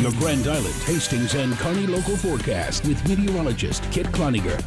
Your Grand Island, Hastings, and Kearney local forecast with meteorologist Kit Cloninger.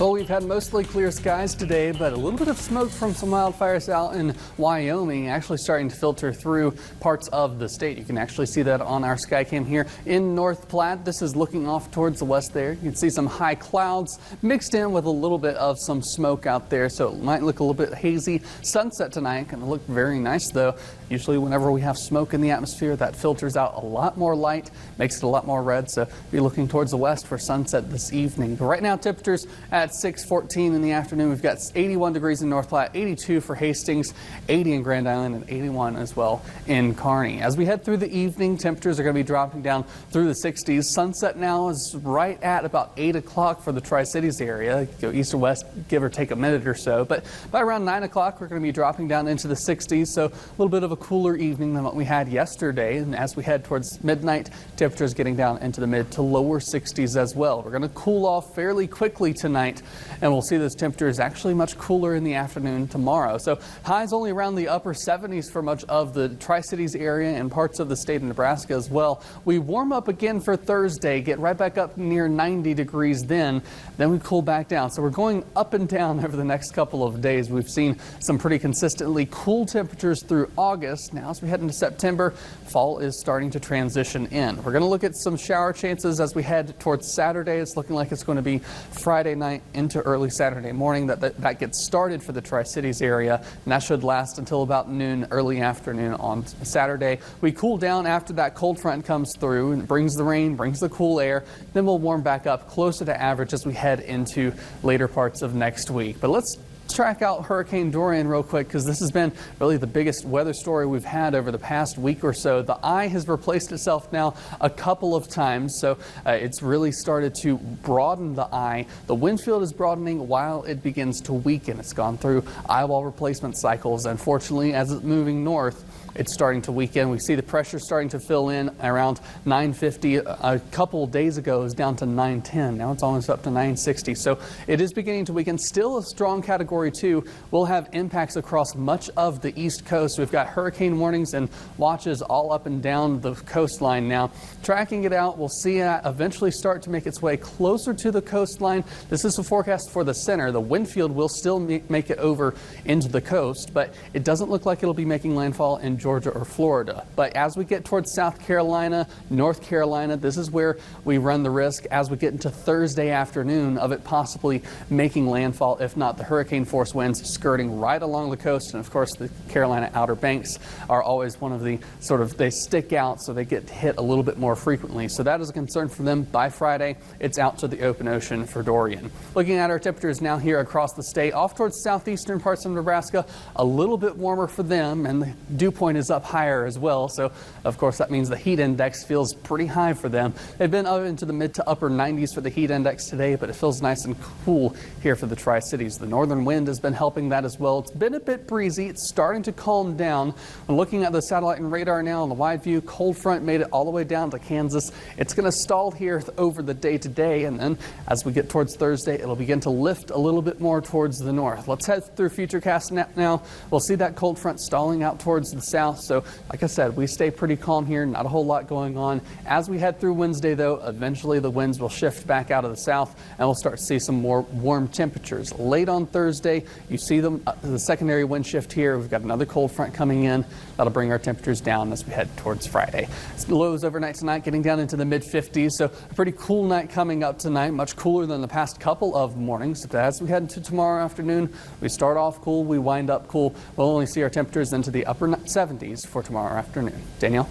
Well, we've had mostly clear skies today, but a little bit of smoke from some wildfires out in Wyoming actually starting to filter through parts of the state. You can actually see that on our Skycam here in North Platte. This is looking off towards the west there. You can see some high clouds mixed in with a little bit of some smoke out there, so it might look a little bit hazy. Sunset tonight going to look very nice, though. Usually whenever we have smoke in the atmosphere, that filters out a lot more light, makes it a lot more red, so be looking towards the west for sunset this evening. But right now, temperatures at 6:14 in the afternoon. We've got 81 degrees in North Platte, 82 for Hastings, 80 in Grand Island, and 81 as well in Kearney. As we head through the evening, temperatures are going to be dropping down through the 60s. Sunset now is right at about 8 o'clock for the Tri-Cities area. Go east or west, give or take a minute or so. But by around 9 o'clock, we're going to be dropping down into the 60s. So a little bit of a cooler evening than what we had yesterday. And as we head towards midnight, temperatures getting down into the mid to lower 60s as well. We're going to cool off fairly quickly tonight. And we'll see those temperatures actually much cooler in the afternoon tomorrow. So highs only around the upper 70s for much of the Tri-Cities area and parts of the state of Nebraska as well. We warm up again for Thursday, get right back up near 90 degrees then we cool back down. So we're going up and down over the next couple of days. We've seen some pretty consistently cool temperatures through August. Now as we head into September, fall is starting to transition in. We're going to look at some shower chances as we head towards Saturday. It's looking like it's going to be Friday night into early Saturday morning that gets started for the Tri-Cities area, and that should last until about noon, early afternoon on Saturday. We cool down after that cold front comes through and brings the rain, brings the cool air. Then we'll warm back up closer to average as we head into later parts of next week. But let's track out Hurricane Dorian real quick, because this has been really the biggest weather story we've had over the past week or so. The eye has replaced itself now a couple of times, so it's really started to broaden the eye. The wind field is broadening while it begins to weaken. It's gone through eyewall replacement cycles. Unfortunately, as it's moving north, it's starting to weaken. We see the pressure starting to fill in around 950. A couple days ago, it was down to 910. Now it's almost up to 960. So it is beginning to weaken. Still a strong Category 2. We'll have impacts across much of the East Coast. We've got hurricane warnings and watches all up and down the coastline now. Tracking it out, we'll see it eventually start to make its way closer to the coastline. This is the forecast for the center. The wind field will still make it over into the coast, but it doesn't look like it'll be making landfall in Georgia or Florida. But as we get towards South Carolina, North Carolina, this is where we run the risk as we get into Thursday afternoon of it possibly making landfall, if not the hurricane force winds skirting right along the coast. And of course, the Carolina Outer Banks are always one of the they stick out, so they get hit a little bit more frequently. So that is a concern for them. By Friday, it's out to the open ocean for Dorian. Looking at our temperatures now here across the state, off towards southeastern parts of Nebraska, a little bit warmer for them, and the dew point is up higher as well. So of course that means the heat index feels pretty high for them. They've been up into the mid to upper 90s for the heat index today, but it feels nice and cool here for the Tri-Cities. The northern wind has been helping that as well. It's been a bit breezy. It's starting to calm down. When looking at the satellite and radar now on the wide view, cold front made it all the way down to Kansas. It's going to stall here over the day today, and then as we get towards Thursday, it'll begin to lift a little bit more towards the north. Let's head through Futurecast now. We'll see that cold front stalling out towards the south. So like I said, we stay pretty calm here, not a whole lot going on. As we head through Wednesday, though, eventually the winds will shift back out of the south, and we'll start to see some more warm temperatures. Late on Thursday, you see the secondary wind shift here. We've got another cold front coming in. That'll bring our temperatures down as we head towards Friday. Lows overnight tonight getting down into the mid-50s, so a pretty cool night coming up tonight, much cooler than the past couple of mornings. But as we head into tomorrow afternoon, we start off cool, we wind up cool. We'll only see our temperatures into the upper 70s for tomorrow afternoon. Danielle?